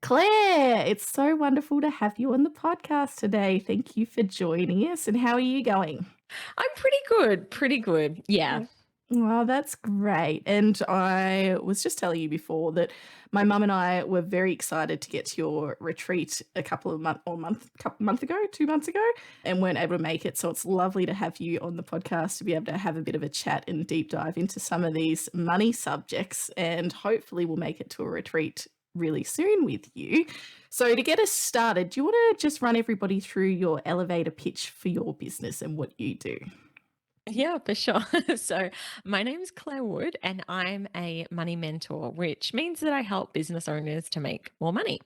Claire, it's so wonderful to have you on the podcast today. Thank you for joining us. And how are you going? I'm pretty good, pretty good. Yeah. Well, that's great. And I was just telling you before that my mum and I were very excited to get to your retreat a couple of month ago, 2 months ago, and weren't able to make it. So it's lovely to have you on the podcast to be able to have a bit of a chat and deep dive into some of these money subjects. And hopefully we'll make it to a retreat really soon with you. So to get us started, do you want to just run everybody through your elevator pitch for your business and what you do? Yeah, for sure. So, my name's Clare Wood, and I'm a money mentor, which means that I help business owners to make more money.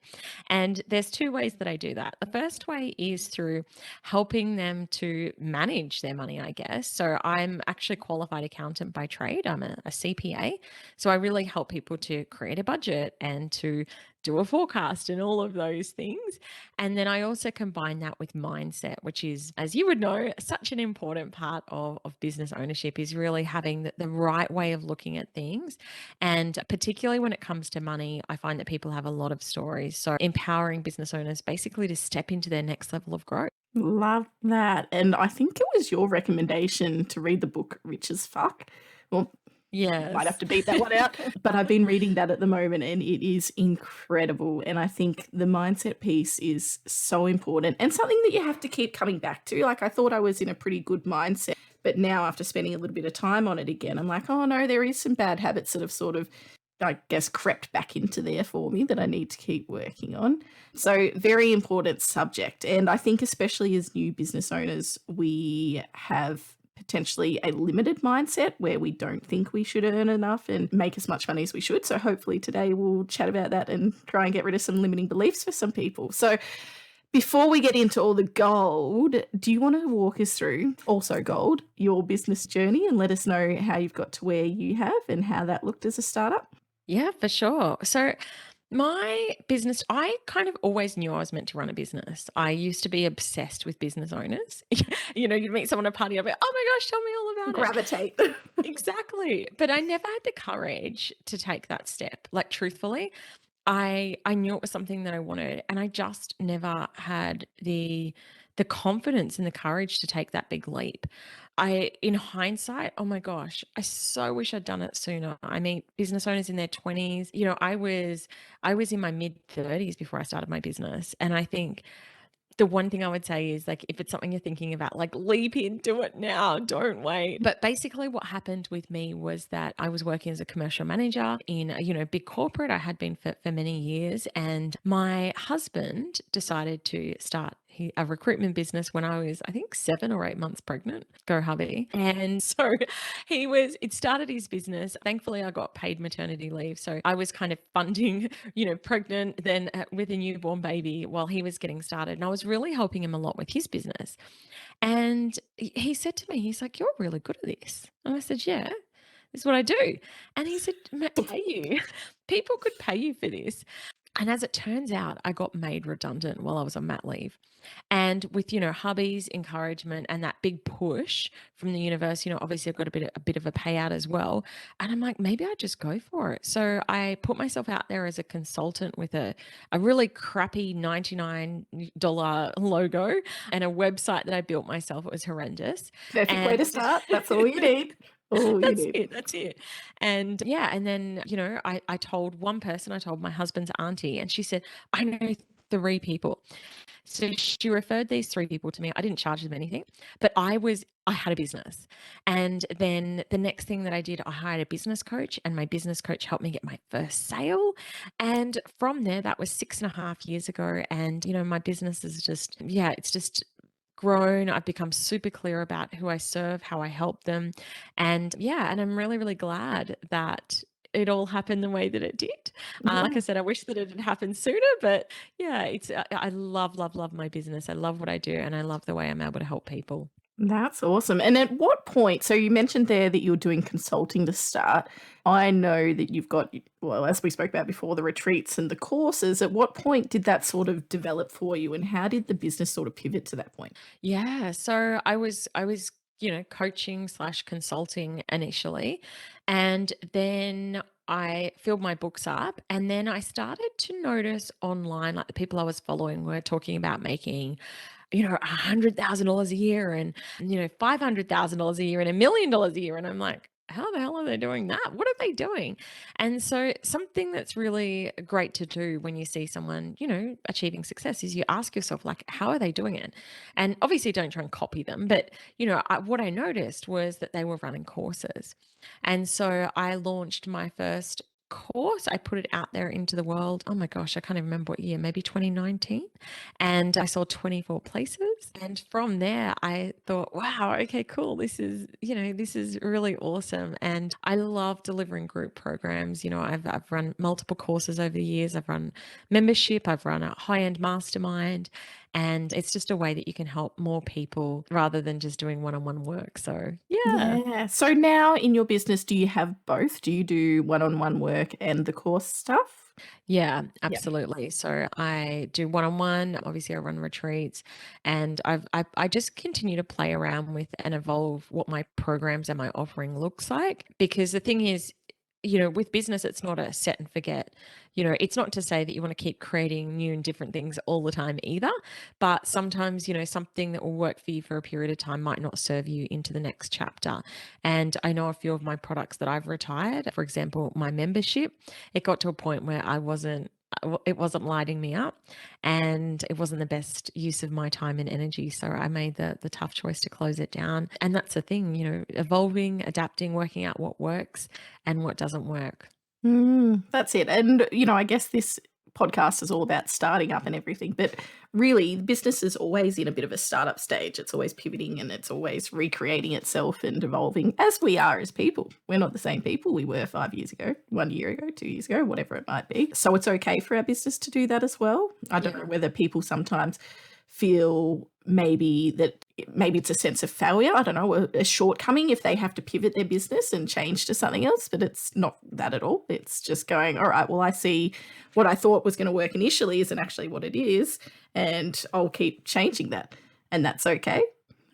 And there's two ways that I do that. The first way is through helping them to manage their money, I guess. So, I'm actually a qualified accountant by trade, I'm a CPA. So, I really help people to create a budget and to do a forecast and all of those things. And then I also combine that with mindset, which is, as you would know, such an important part of business ownership is really having the right way of looking at things. And particularly when it comes to money, I find that people have a lot of stories. So empowering business owners basically to step into their next level of growth. Love that. And I think it was your recommendation to read the book Rich as Fuck. Well, might have Yes. to beat that one out. But I've been reading that at the moment and it is incredible. And I think the mindset piece is so important and something that you have to keep coming back to. Like I thought I was in a pretty good mindset, but now after spending a little bit of time on it again, I'm like, oh no, there is some bad habits that have sort of, I guess, crept back into there for me that I need to keep working on. So, very important subject. And I think, especially as new business owners, we have potentially a limited mindset where we don't think we should earn enough and make as much money as we should. So, hopefully, today we'll chat about that and try and get rid of some limiting beliefs for some people. So, before we get into all the gold, do you want to walk us through, also gold, your business journey and let us know how you've got to where you have and how that looked as a startup? Yeah, for sure. So, my business, I kind of always knew I was meant to run a business. I used to be obsessed with business owners. You'd meet someone at a party, I'd be, oh my gosh, tell me all about it. Gravitate. Exactly. But I never had the courage to take that step. Like, truthfully, I knew it was something that I wanted, and I just never had the confidence and the courage to take that big leap. In hindsight, oh my gosh, I so wish I'd done it sooner. I mean, business owners in their 20s, I was in my mid 30s before I started my business, and I think the one thing I would say is, like, if it's something you're thinking about, like, leap into it now, don't wait. But basically what happened with me was that I was working as a commercial manager in a, big corporate. I had been for many years, and my husband decided to start a recruitment business when I was, I think, 7 or 8 months pregnant. Go hubby. And so it started his business. Thankfully, I got paid maternity leave. So I was kind of funding, pregnant, then with a newborn baby while he was getting started. And I was really helping him a lot with his business. And he said to me, he's like, "You're really good at this." And I said, "Yeah, this is what I do." And he said, "Pay you. People could pay you for this." And as it turns out, I got made redundant while I was on mat leave. And with, hubby's encouragement and that big push from the universe, obviously I've got a bit of a payout as well. And I'm like, maybe I just go for it. So I put myself out there as a consultant with a really crappy $99 logo and a website that I built myself. It was horrendous. Perfect way And to start. That's all you need. All you that's need. it. That's it. And yeah, and then, I told one person, I told my husband's auntie, and she said, "I know three people." So she referred these three people to me. I didn't charge them anything, but I had a business. And then the next thing that I did, I hired a business coach, and my business coach helped me get my first sale. And from there, that was 6.5 years ago. And, my business is just, yeah, it's just grown. I've become super clear about who I serve, how I help them. And yeah, and I'm really, really glad that it all happened the way that it did. Like I Yeah. said, I wish that it had happened sooner, but yeah, I love, love, love my business. I love what I do, and I love the way I'm able to help people. That's awesome. And at what point, so you mentioned there that you're doing consulting to start. I know that you've got, well, as we spoke about before, the retreats and the courses. At what point did that sort of develop for you and how did the business sort of pivot to that point? Yeah, so I was coaching slash consulting initially. And then I filled my books up, and then I started to notice online, like the people I was following were talking about making, $100,000 a year and, $500,000 a year and $1 million a year. And I'm like, how the hell are they doing that? What are they doing? And so something that's really great to do when you see someone, achieving success is you ask yourself, like, how are they doing it? And obviously don't try and copy them. But, what I noticed was that they were running courses. And so I launched my first course. I put it out there into the world. Oh my gosh, I can't even remember what year, maybe 2019. And I sold 24 places. And from there, I thought, wow, okay, cool. This is really awesome. And I love delivering group programs. I've run multiple courses over the years. I've run membership, I've run a high-end mastermind. And it's just a way that you can help more people rather than just doing one-on-one work. So, yeah. Yeah. So now in your business, do you have both? Do you do one-on-one work and the course stuff? Yeah, Yeah. absolutely. So I do one-on-one. Obviously, I run retreats, and I just continue to play around with and evolve what my programs and my offering looks like. Because the thing is, with business, it's not a set and forget. It's not to say that you want to keep creating new and different things all the time either. But sometimes, something that will work for you for a period of time might not serve you into the next chapter. And I know a few of my products that I've retired. For example, my membership, it got to a point where it wasn't lighting me up, and it wasn't the best use of my time and energy. So I made the tough choice to close it down. And that's the thing, evolving, adapting, working out what works and what doesn't work. That's it. And, I guess this podcast is all about starting up and everything, but really, business is always in a bit of a startup stage. It's always pivoting and it's always recreating itself and evolving as we are as people. We're not the same people we were 5 years ago, 1 year ago, 2 years ago, whatever it might be. So it's okay for our business to do that as well. I don't know whether people sometimes feel maybe it's a sense of failure. I don't know, a shortcoming if they have to pivot their business and change to something else, but it's not that at all. It's just going, all right, well, I see what I thought was going to work initially isn't actually what it is, and I'll keep changing that, and that's okay.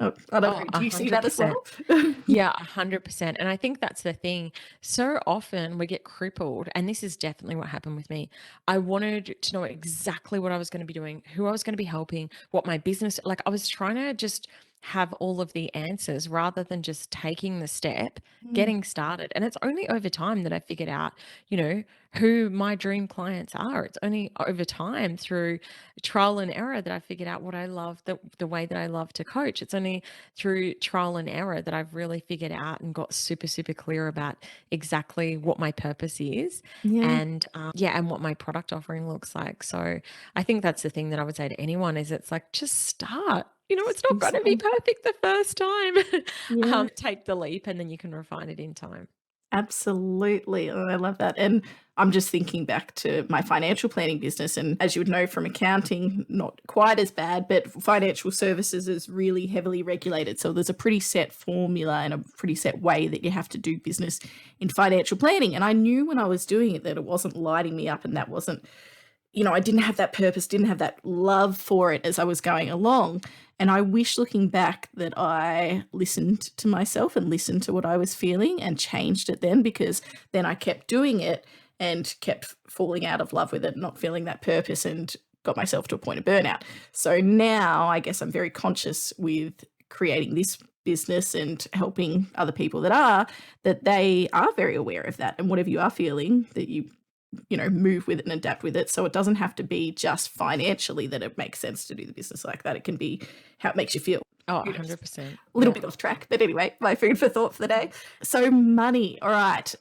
I don't know. Do you see that as 100%. well? Yeah, 100%. And I think that's the thing. So often we get crippled, and this is definitely what happened with me. I wanted to know exactly what I was going to be doing, who I was going to be helping, what my business, like I was trying to just have all of the answers rather than just taking the step, Mm. getting started. And it's only over time that I figured out, who my dream clients are. It's only over time through trial and error that I figured out what I love, the way that I love to coach. It's only through trial and error that I've really figured out and got super, super clear about exactly what my purpose is, Yeah. and and what my product offering looks like. So I think that's the thing that I would say to anyone is it's like, just start. It's not going to be Exactly. perfect the first time. Yeah. Take the leap, and then you can refine it in time. Absolutely. Oh, I love that. And I'm just thinking back to my financial planning business. And as you would know from accounting, not quite as bad, but financial services is really heavily regulated. So there's a pretty set formula and a pretty set way that you have to do business in financial planning. And I knew when I was doing it that it wasn't lighting me up and that wasn't, I didn't have that purpose, didn't have that love for it as I was going along. And I wish looking back that I listened to myself and listened to what I was feeling and changed it then, because then I kept doing it and kept falling out of love with it, not feeling that purpose, and got myself to a point of burnout. So now I guess I'm very conscious with creating this business and helping other people that they are very aware of that. And whatever you are feeling, that you move with it and adapt with it. So it doesn't have to be just financially that it makes sense to do the business like that. It can be how it makes you feel. Oh, Who knows? 100%. A little Yeah. bit off track, but anyway, my food for thought for the day. So money. All right.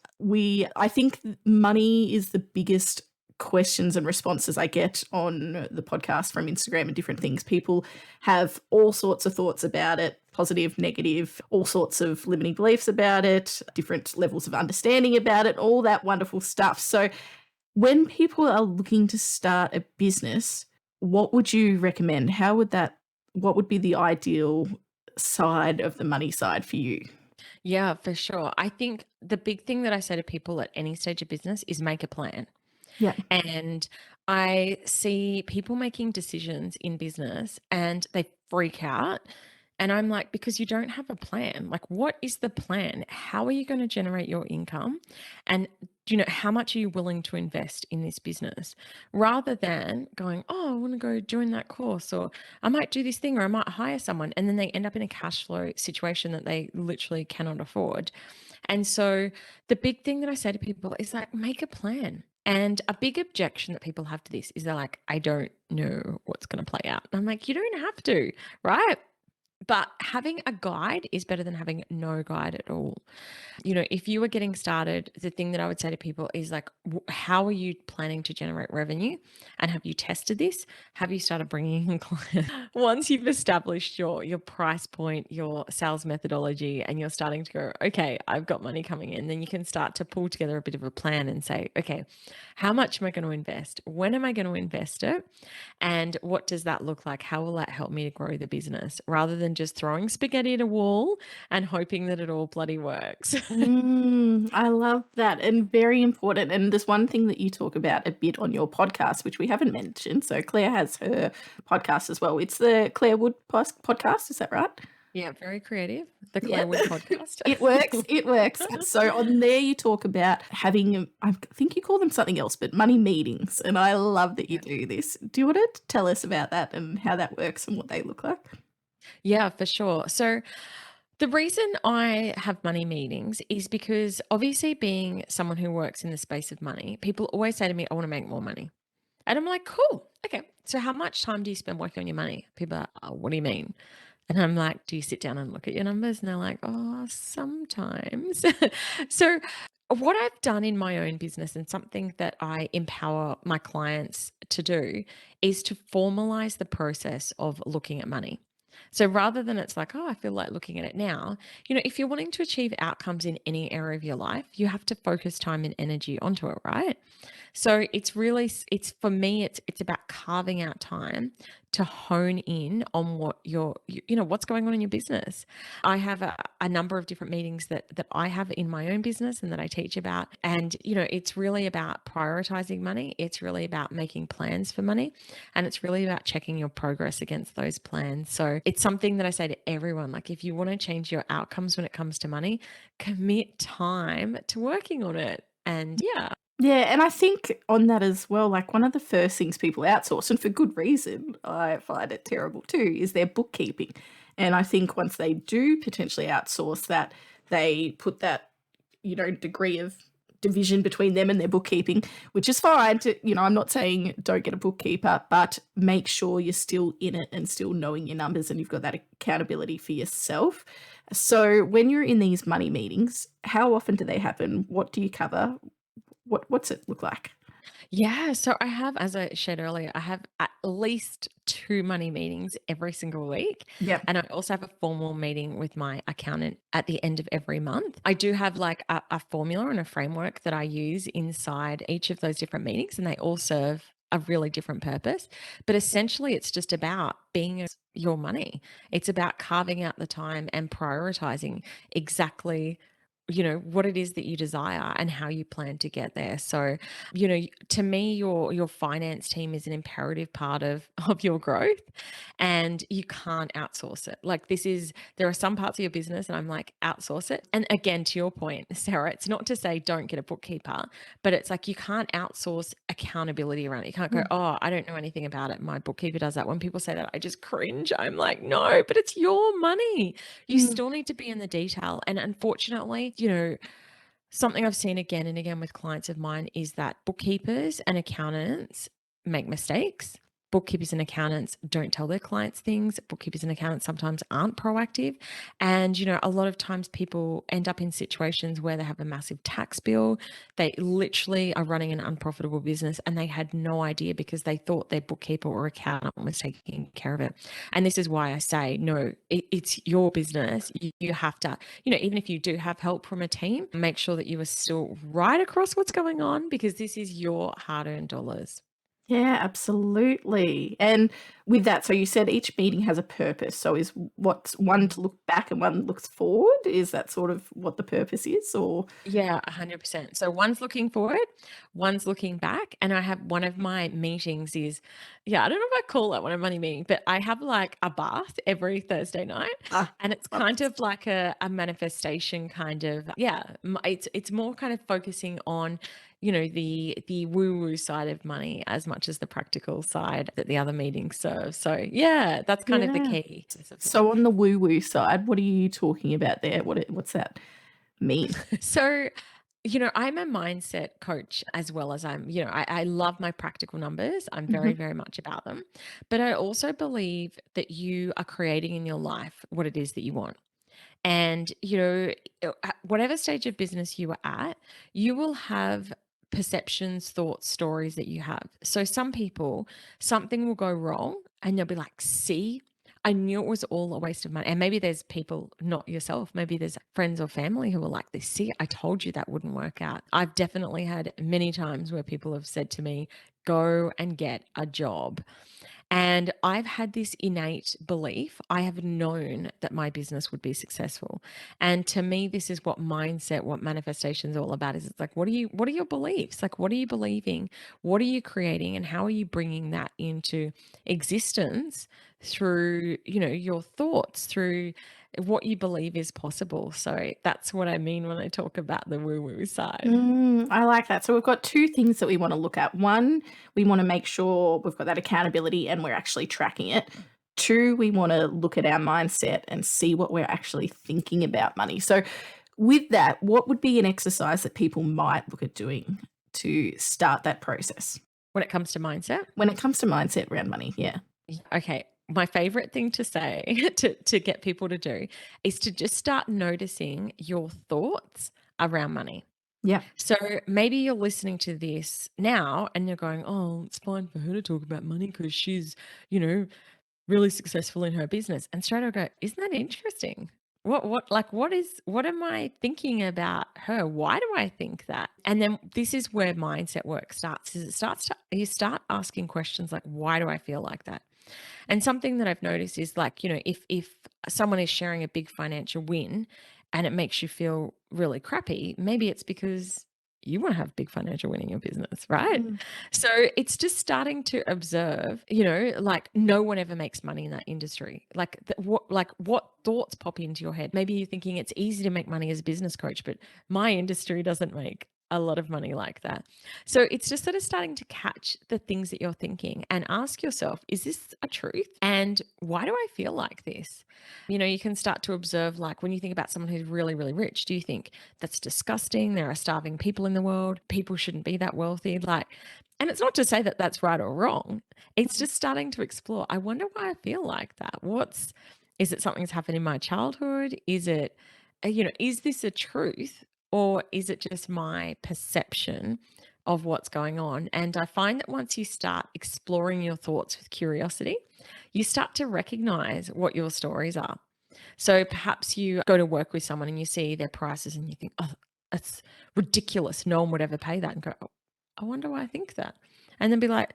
I think money is the biggest questions and responses I get on the podcast from Instagram and different things. People have all sorts of thoughts about it, positive, negative, all sorts of limiting beliefs about it, different levels of understanding about it, all that wonderful stuff. So when people are looking to start a business, what would you recommend? What would be the ideal side of the money side for you? Yeah, for sure. I think the big thing that I say to people at any stage of business is make a plan. Yeah. And I see people making decisions in business and they freak out. And I'm like, because you don't have a plan. Like, what is the plan? How are you going to generate your income? And, how much are you willing to invest in this business? Rather than going, oh, I want to go join that course, or I might do this thing, or I might hire someone. And then they end up in a cash flow situation that they literally cannot afford. And so the big thing that I say to people is like, make a plan. And a big objection that people have to this is they're like, I don't know what's going to play out. And I'm like, you don't have to, right? But having a guide is better than having no guide at all. If you were getting started, the thing that I would say to people is like, how are you planning to generate revenue? And have you tested this? Have you started bringing in clients? Once you've established your price point, your sales methodology, and you're starting to go, okay, I've got money coming in, then you can start to pull together a bit of a plan and say, okay, how much am I going to invest? When am I going to invest it? And what does that look like? How will that help me to grow the business? Rather than just throwing spaghetti at a wall and hoping that it all bloody works. I love that, and very important. And there's one thing that you talk about a bit on your podcast, which we haven't mentioned. So Claire has her podcast as well. It's the Clare Wood podcast. Is that right? Yeah, very creative. The Yeah, Clare Wood podcast. it works. It works. So on there, you talk about having, I think you call them something else, but money meetings. And I love that you do this. Do you want to tell us about that and how that works and what they look like? Yeah, for sure. So the reason I have money meetings is because obviously being someone who works in the space of money, people always say to me, I want to make more money. And I'm like, cool. Okay. So how much time do you spend working on your money? People are, oh, what do you mean? And I'm like, do you sit down and look at your numbers? And they're like, oh, sometimes. So what I've done in my own business and something that I empower my clients to do is to formalize the process of looking at money. So rather than it's like, oh, I feel like looking at it now, if you're wanting to achieve outcomes in any area of your life, you have to focus time and energy onto it, right? So it's for me, it's about carving out time to hone in on what what's going on in your business. I have a number of different meetings that I have in my own business and that I teach about. And, it's really about prioritizing money. It's really about making plans for money. And it's really about checking your progress against those plans. So it's something that I say to everyone, like, if you want to change your outcomes when it comes to money, commit time to working on it. And yeah. Yeah, and I think on that as well, like one of the first things people outsource, and for good reason, I find it terrible too, is their bookkeeping. And I think once they do potentially outsource that, they put that, degree of division between them and their bookkeeping, which is fine to, I'm not saying don't get a bookkeeper, but make sure you're still in it and still knowing your numbers and you've got that accountability for yourself. So when you're in these money meetings, how often do they happen? What do you cover? What's it look like? Yeah. So I have, as I shared earlier, I have at least 2 money meetings every single week. Yep. And I also have a formal meeting with my accountant at the end of every month. I do have like a formula and a framework that I use inside each of those different meetings, and they all serve a really different purpose. But essentially, it's just about being your money. It's about carving out the time and prioritizing exactly what it is that you desire and how you plan to get there. So, to me, your finance team is an imperative part of your growth, and you can't outsource it. Like, there are some parts of your business and I'm like, outsource it. And again, to your point, Sarah, it's not to say don't get a bookkeeper, but it's like you can't outsource accountability around it. You can't go, oh, I don't know anything about it, my bookkeeper does that. When people say that, I just cringe. I'm like, no, but it's your money. You still need to be in the detail. And unfortunately, something I've seen again and again with clients of mine is that bookkeepers and accountants make mistakes. Bookkeepers and accountants don't tell their clients things. Bookkeepers and accountants sometimes aren't proactive. And, a lot of times people end up in situations where they have a massive tax bill. They literally are running an unprofitable business and they had no idea because they thought their bookkeeper or accountant was taking care of it. And this is why I say, no, it's your business. You have to, even if you do have help from a team, make sure that you are still right across what's going on because this is your hard-earned dollars. Yeah, absolutely. And with that, so you said each meeting has a purpose. So is what's one to look back and one looks forward? Is that sort of what the purpose is? Or Yeah, 100%. So one's looking forward, one's looking back. And I have one of my meetings is, yeah, I don't know if I call it one of my meetings, but I have like a bath every Thursday night. And it's love kind this. of like a manifestation kind of, yeah, it's more kind of focusing on, the woo-woo side of money as much as the practical side that the other meetings serve. So yeah, that's kind of the Yeah. key. So on the woo-woo side, what are you talking about there? What's that mean? So, I'm a mindset coach as well as I love my practical numbers. I'm very, Mhm. very much about them. But I also believe that you are creating in your life what it is that you want. And, at whatever stage of business you are at, you will have perceptions, thoughts, stories that you have. So some people, something will go wrong and they'll be like, see, I knew it was all a waste of money. And maybe there's people, not yourself, maybe there's friends or family who are like this. See, I told you that wouldn't work out. I've definitely had many times where people have said to me, go and get a job. And I've had this innate belief. I have known that my business would be successful. And to me, this is what mindset, what manifestation is all about. Is it's like, what are your beliefs? Like, what are you believing? What are you creating? And how are you bringing that into existence through, your thoughts, through what you believe is possible. So that's what I mean when I talk about the woo-woo side. I like that. So we've got two things that we want to look at. One, we want to make sure we've got that accountability and we're actually tracking it. Two, we want to look at our mindset and see what we're actually thinking about money. So with that, what would be an exercise that people might look at doing to start that process When it comes to mindset. when it comes to mindset around money? Yeah. Okay. My favorite thing to say to get people to do is to just start noticing your thoughts around money. Yeah. So maybe you're listening to this now and you're going, oh, it's fine for her to talk about money because she's, you know, really successful in her business. And straight away go, isn't that interesting? What am I thinking about her? Why do I think that? And then this is where mindset work starts, is you start asking questions like, why do I feel like that? And something that I've noticed is like, if someone is sharing a big financial win and it makes you feel really crappy, maybe it's because you want to have big financial win in your business, right? Mm. So it's just starting to observe, like no one ever makes money in that industry. What thoughts pop into your head? Maybe you're thinking it's easy to make money as a business coach, but my industry doesn't make a lot of money like that. So it's just sort of starting to catch the things that you're thinking and ask yourself, is this a truth? And why do I feel like this? You can start to observe, like when you think about someone who's really, really rich, do you think that's disgusting? There are starving people in the world. People shouldn't be that wealthy. And it's not to say that that's right or wrong. It's just starting to explore. I wonder why I feel like that. Is it something that's happened in my childhood? Is this a truth? Or is it just my perception of what's going on? And I find that once you start exploring your thoughts with curiosity, you start to recognize what your stories are. So perhaps you go to work with someone and you see their prices and you think, oh, that's ridiculous. No one would ever pay that. And go, oh, I wonder why I think that. And then be like,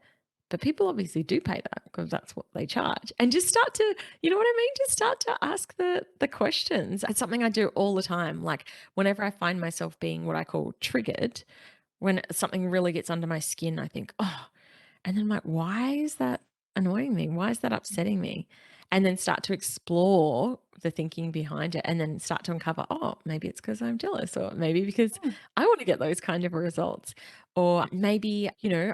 but people obviously do pay that because that's what they charge. And just start to, you know what I mean? Just start to ask the questions. It's something I do all the time. Like whenever I find myself being what I call triggered, when something really gets under my skin, I think, oh, and then I'm like, why is that annoying me? Why is that upsetting me? And then start to explore the thinking behind it and then start to uncover, oh, maybe it's because I'm jealous, or maybe because Mm. I want to get those kind of results. Or maybe,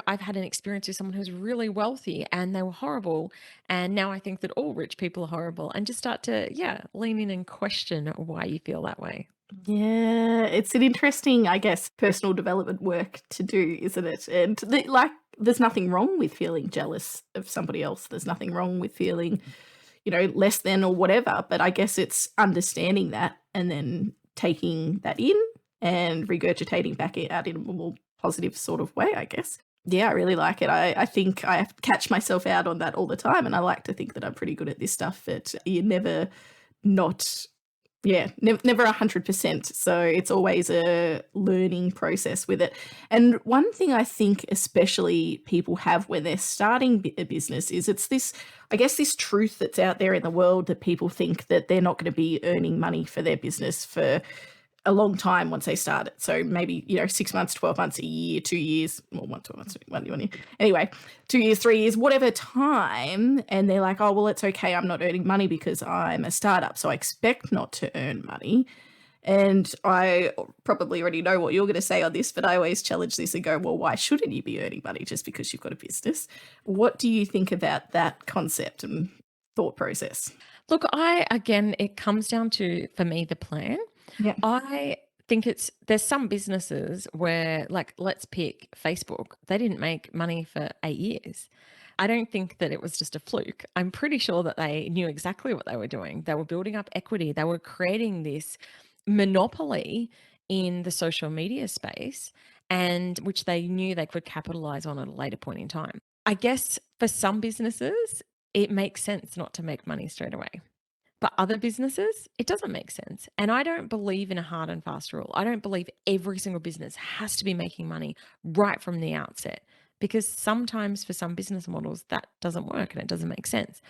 I've had an experience with someone who's really wealthy and they were horrible. And now I think that all rich people are horrible, and just start to, yeah, lean in and question why you feel that way. Yeah, it's an interesting, I guess, personal development work to do, isn't it? And there's nothing wrong with feeling jealous of somebody else. There's nothing wrong with feeling, less than or whatever. But I guess it's understanding that and then taking that in and regurgitating back it out in a more positive sort of way, I guess. Yeah, I really like it. I think I have to catch myself out on that all the time. And I like to think that I'm pretty good at this stuff, but you're never not Yeah, never 100%. So it's always a learning process with it. And one thing I think especially people have when they're starting a business is it's this, I guess, this truth that's out there in the world that people think that they're not going to be earning money for their business for a long time once they start it. So maybe, 6 months, 12 months, a year, 2 years, well, 12 months, 1 year. Anyway, 2 years, 3 years, whatever time. And they're like, oh, well, it's okay. I'm not earning money because I'm a startup. So I expect not to earn money. And I probably already know what you're going to say on this, but I always challenge this and go, well, why shouldn't you be earning money just because you've got a business? What do you think about that concept and thought process? Look, it comes down to, for me, the plan. Yeah. I think there's some businesses where, like, let's pick Facebook. They didn't make money for 8 years. I don't think that it was just a fluke. I'm pretty sure that they knew exactly what they were doing. They were building up equity. They were creating this monopoly in the social media space, and which they knew they could capitalize on at a later point in time. I guess for some businesses, it makes sense not to make money straight away. But other businesses, it doesn't make sense. And I don't believe in a hard and fast rule. I don't believe every single business has to be making money right from the outset, because sometimes for some business models that doesn't work and it doesn't make sense.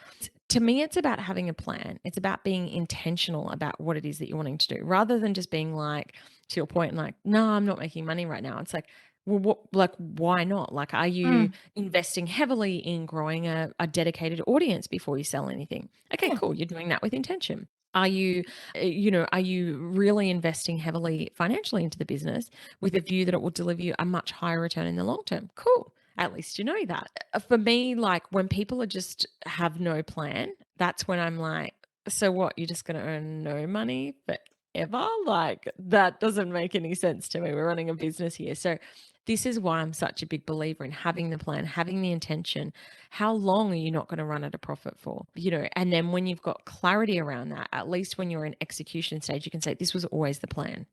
To me, it's about having a plan. It's about being intentional about what it is that you're wanting to do, rather than just being like, to your point, like, no, I'm not making money right now. It's like, well, why not? Like, are you investing heavily in growing a dedicated audience before you sell anything? Okay, Yeah. cool. You're doing that with intention. Are you, are you really investing heavily financially into the business with a view that it will deliver you a much higher return in the long term? Cool. At least you know that. For me, like, when people are just have no plan, that's when I'm like, so what? You're just going to earn no money forever? Like, that doesn't make any sense to me. We're running a business here. So this is why I'm such a big believer in having the plan, having the intention. How long are you not going to run at a profit for? And then when you've got clarity around that, at least when you're in execution stage, you can say, this was always the plan.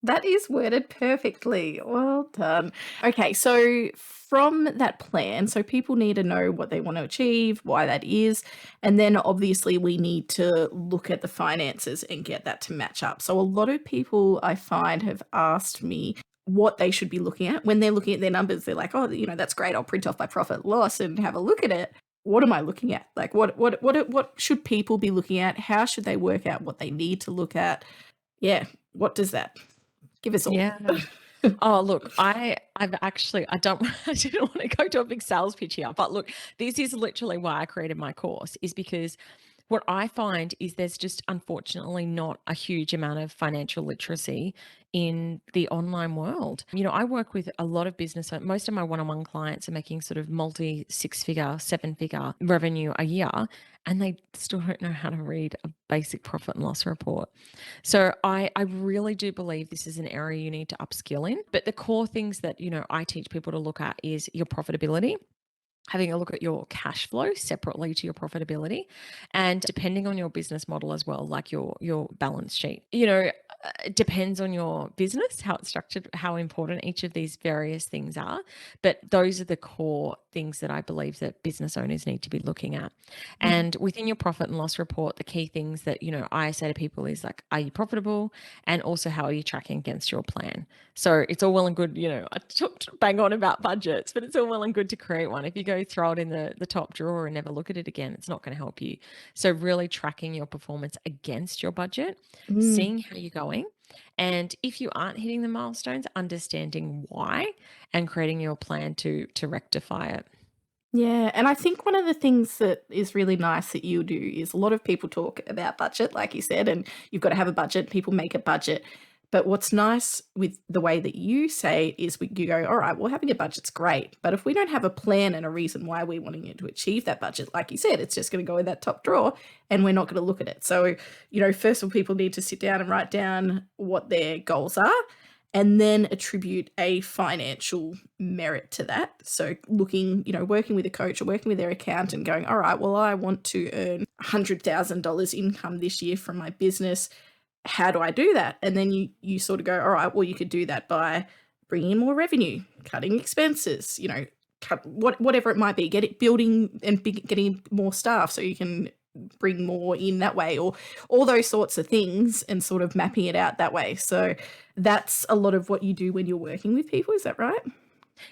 That is worded perfectly. Well done. Okay, so from that plan, so people need to know what they want to achieve, why that is, and then obviously we need to look at the finances and get that to match up. So a lot of people I find have asked me what they should be looking at when they're looking at their numbers. They're like, "Oh, that's great. I'll print off my profit and loss and have a look at it." What am I looking at? Like what should people be looking at? How should they work out what they need to look at? Yeah, what does that give us all? Yeah. Oh, look, I don't I didn't want to go to a big sales pitch here, but look, this is literally why I created my course, is because what I find is there's just unfortunately not a huge amount of financial literacy in the online world. I work with a lot of business. Most of my one-on-one clients are making sort of multi 6-figure, 7-figure revenue a year, and they still don't know how to read a basic profit and loss report. So I really do believe this is an area you need to upskill in. But the core things that, I teach people to look at is your profitability, having a look at your cash flow separately to your profitability, and depending on your business model as well, like your balance sheet. It depends on your business, how it's structured, how important each of these various things are. But those are the core things that I believe that business owners need to be looking at. And within your profit and loss report, the key things that, I say to people is like, are you profitable? And also, how are you tracking against your plan? So it's all well and good, I talked bang on about budgets, but it's all well and good to create one. If you go throw it in the top drawer and never look at it again, it's not going to help you. So really tracking your performance against your budget, seeing how you're going. And if you aren't hitting the milestones, understanding why and creating your plan to rectify it. Yeah, and I think one of the things that is really nice that you do is a lot of people talk about budget, like you said, and you've got to have a budget. People make a budget. But what's nice with the way that you say it is you go, all right, well, having a budget's great. But if we don't have a plan and a reason why we're wanting it to achieve that budget, like you said, it's just going to go in that top drawer and we're not going to look at it. So, first of all, people need to sit down and write down what their goals are, and then attribute a financial merit to that. So looking, working with a coach or working with their accountant, going, all right, well, I want to earn $100,000 income this year from my business. How do I do that? And then you sort of go, all right, well, you could do that by bringing in more revenue, cutting expenses, cut whatever it might be, building and getting more staff so you can bring more in that way, or all those sorts of things, and sort of mapping it out that way. So that's a lot of what you do when you're working with people. Is that right?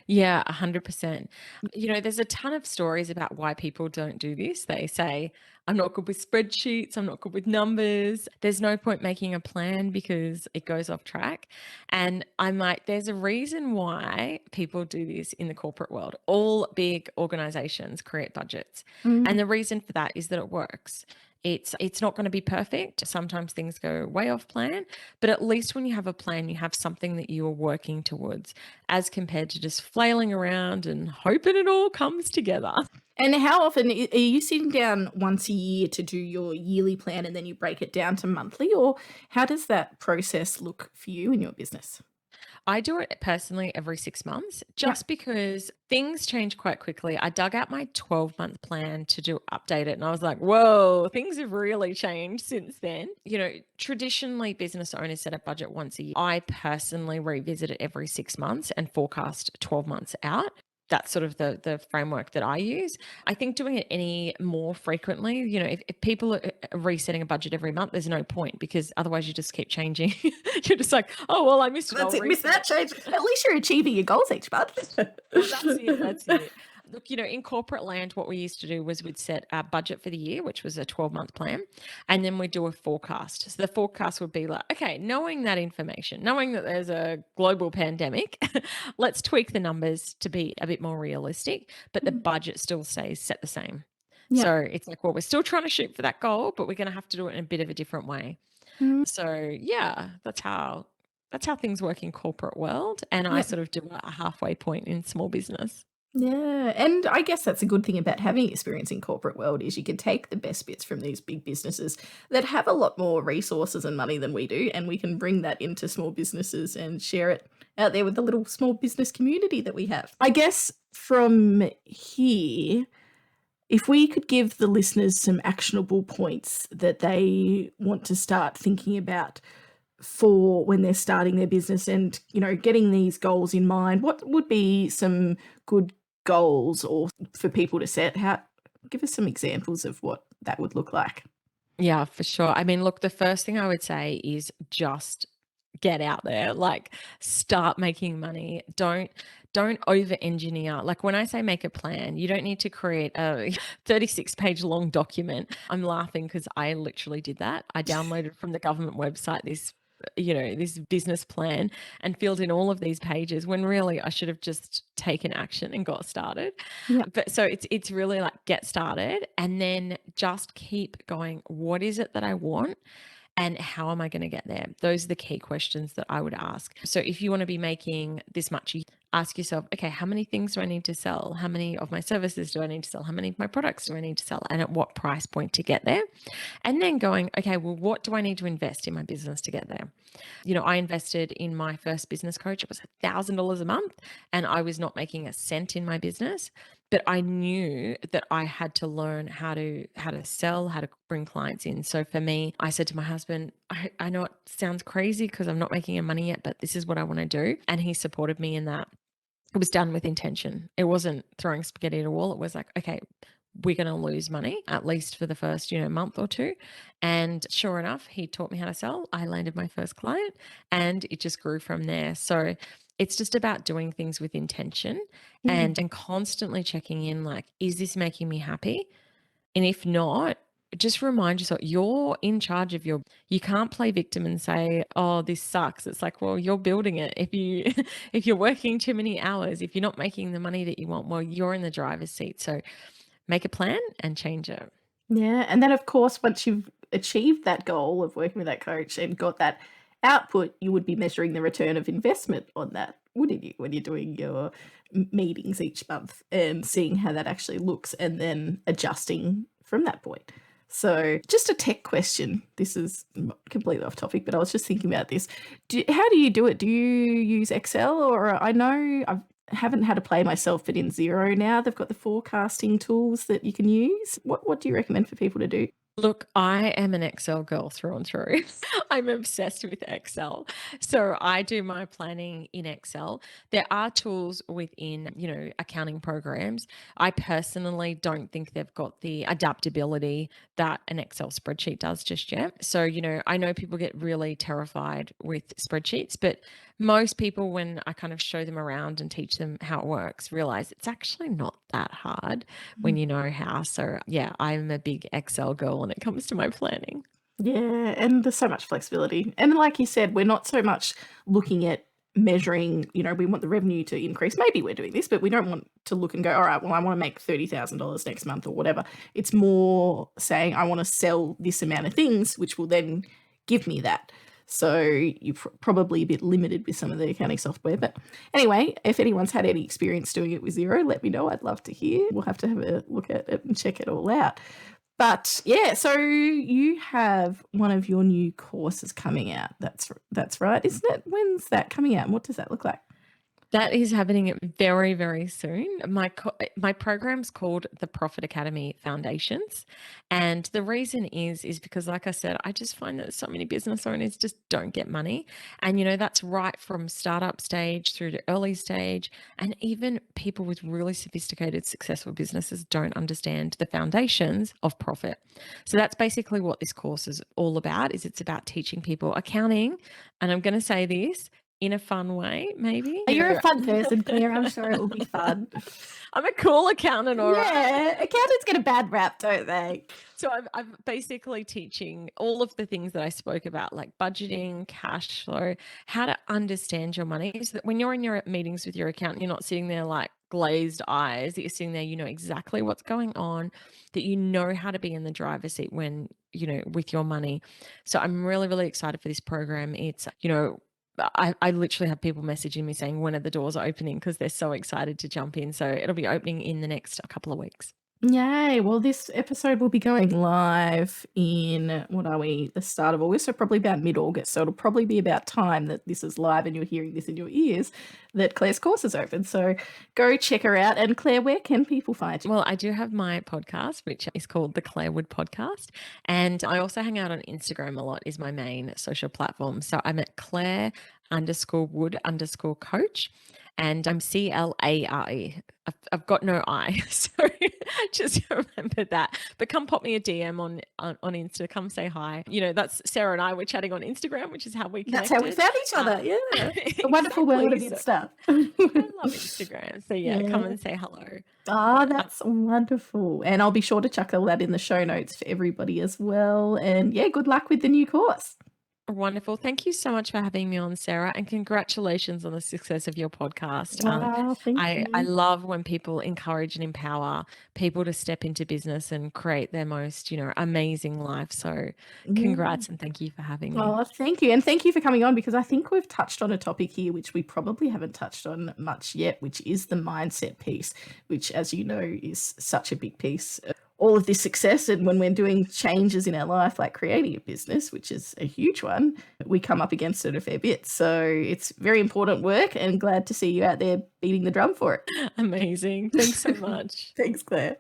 Yeah, 100%. There's a ton of stories about why people don't do this. They say, I'm not good with spreadsheets, I'm not good with numbers. There's no point making a plan because it goes off track. And I'm like, there's a reason why people do this in the corporate world. All big organizations create budgets. Mm. And the reason for that is that it works. It's not going to be perfect. Sometimes things go way off plan, but at least when you have a plan, you have something that you are working towards, as compared to just flailing around and hoping it all comes together. And how often are you sitting down once a year to do your yearly plan, and then you break it down to monthly, or how does that process look for you in your business? I do it personally every 6 months Yeah. just because things change quite quickly. I dug out my 12-month plan to update it, and I was like, whoa, things have really changed since then. Traditionally business owners set a budget once a year. I personally revisit it every 6 months and forecast 12 months out. That's sort of the framework that I use. I think doing it any more frequently, if people are resetting a budget every month, there's no point, because otherwise you just keep changing. You're just like, oh, well, I missed it. That's I'll it. Miss reset that it. change. At least you're achieving your goals each month. Well, that's it. That's it. Look, in corporate land, what we used to do was we'd set a budget for the year, which was a 12-month plan, and then we'd do a forecast. So the forecast would be like, okay, knowing that information, knowing that there's a global pandemic, let's tweak the numbers to be a bit more realistic, but the budget still stays set the same. Yeah. So it's like, well, we're still trying to shoot for that goal, but we're going to have to do it in a bit of a different way. Mm, So yeah, that's how things work in corporate world, and I yeah. sort of do a halfway point in small business. Yeah, and I guess that's a good thing about having experience in corporate world is you can take the best bits from these big businesses that have a lot more resources and money than we do, and we can bring that into small businesses and share it out there with the little small business community that we have. I guess from here, if we could give the listeners some actionable points that they want to start thinking about for when they're starting their business, and getting these goals in mind, what would be some good goals or for people to set? How Give us some examples of what that would look like. Yeah, for sure. I mean, look, the first thing I would say is just get out there, like start making money. Don't over engineer. Like when I say make a plan, you don't need to create a 36-page long document. I'm laughing because I literally did that. I downloaded from the government website this business plan and filled in all of these pages, when really I should have just taken action and got started. Yeah. But so it's really like get started and then just keep going. What is it that I want? And how am I going to get there? Those are the key questions that I would ask. So if you want to be making this much, you ask yourself, okay, how many things do I need to sell? How many of my services do I need to sell? How many of my products do I need to sell? And at what price point to get there? And then going, okay, well, what do I need to invest in my business to get there? I invested in my first business coach. It was $1,000 a month, and I was not making a cent in my business. But I knew that I had to learn how to sell, how to bring clients in. So for me, I said to my husband, I know it sounds crazy because I'm not making any money yet, but this is what I want to do. And he supported me in that. It was done with intention. It wasn't throwing spaghetti at a wall. It was like, okay, we're going to lose money at least for the first, month or two. And sure enough, he taught me how to sell. I landed my first client and it just grew from there. So it's just about doing things with intention Mm. and constantly checking in, like, is this making me happy? And if not, just remind yourself you're in charge of you can't play victim and say, oh, this sucks. It's like, well, you're building it. If you if you're working too many hours, if you're not making the money that you want, well, you're in the driver's seat. So make a plan and change it. Yeah, and then of course, once you've achieved that goal of working with that coach and got that output, you would be measuring the return of investment on that, wouldn't you? When you're doing your meetings each month and seeing how that actually looks, and then adjusting from that point. So, just a tech question. This is completely off topic, but I was just thinking about this. How do you do it? Do you use Excel, or I know I haven't had to play myself, but in Zero now they've got the forecasting tools that you can use. What do you recommend for people to do? Look, I am an Excel girl through and through. I'm obsessed with Excel. So I do my planning in Excel. There are tools within, accounting programs. I personally don't think they've got the adaptability that an Excel spreadsheet does just yet. So, I know people get really terrified with spreadsheets, but most people, when I kind of show them around and teach them how it works, realize it's actually not that hard when you know how. So yeah, I'm a big Excel girl when it comes to my planning. Yeah, and there's so much flexibility. And like you said, we're not so much looking at measuring, we want the revenue to increase. Maybe we're doing this, but we don't want to look and go, all right, well, I want to make $30,000 next month or whatever. It's more saying I want to sell this amount of things, which will then give me that. So you're probably a bit limited with some of the accounting software. But anyway, if anyone's had any experience doing it with Xero, let me know. I'd love to hear. We'll have to have a look at it and check it all out. But yeah, so you have one of your new courses coming out. That's right, isn't it? When's that coming out and what does that look like? That is happening very, very soon. My program's called the Profit Academy Foundations. And the reason is because, like I said, I just find that so many business owners just don't get money. And, that's right from startup stage through to early stage. And even people with really sophisticated, successful businesses don't understand the foundations of profit. So that's basically what this course is all about, is it's about teaching people accounting. And I'm going to say this, in a fun way, maybe. You're a fun person, Claire. I'm sure it will be fun. I'm a cool accountant, all right. Yeah, accountants get a bad rap, don't they? So I'm basically teaching all of the things that I spoke about, like budgeting, cash flow, how to understand your money, so that when you're in your meetings with your accountant, you're not sitting there like glazed eyes, that you're sitting there, you know exactly what's going on, that you know how to be in the driver's seat when, with your money. So I'm really, really excited for this program. It's, I literally have people messaging me saying when are the doors opening, because they're so excited to jump in. So it'll be opening in the next couple of weeks. Yay. Well, this episode will be going live in, what are we, the start of August, so probably about mid-August. So it'll probably be about time that this is live and you're hearing this in your ears that Claire's course is open. So go check her out. And Claire, where can people find you? Well, I do have my podcast, which is called the Clare Wood Podcast. And I also hang out on Instagram a lot, is my main social platform. So I'm at Clare_Wood_coach. And I'm CLARE. I've got no I, so just remember that. But come pop me a DM on Insta. Come say hi. That's Sarah and I were chatting on Instagram, which is how we connected. That's how we found each other. Yeah, the wonderful world of Insta. I love Instagram. So yeah, come and say hello. Oh, that's wonderful. And I'll be sure to chuck all that in the show notes for everybody as well. And yeah, good luck with the new course. Wonderful. Thank you so much for having me on, Sarah, and congratulations on the success of your podcast. Thank you. I love when people encourage and empower people to step into business and create their most, amazing life. So congrats and thank you for having me. Oh, thank you. And thank you for coming on, because I think we've touched on a topic here which we probably haven't touched on much yet, which is the mindset piece, which, as you know, is such a big piece of all of this success. And when we're doing changes in our life, like creating a business, which is a huge one, we come up against it a fair bit. So it's very important work, and glad to see you out there beating the drum for it. Amazing. Thanks so much. Thanks, Claire.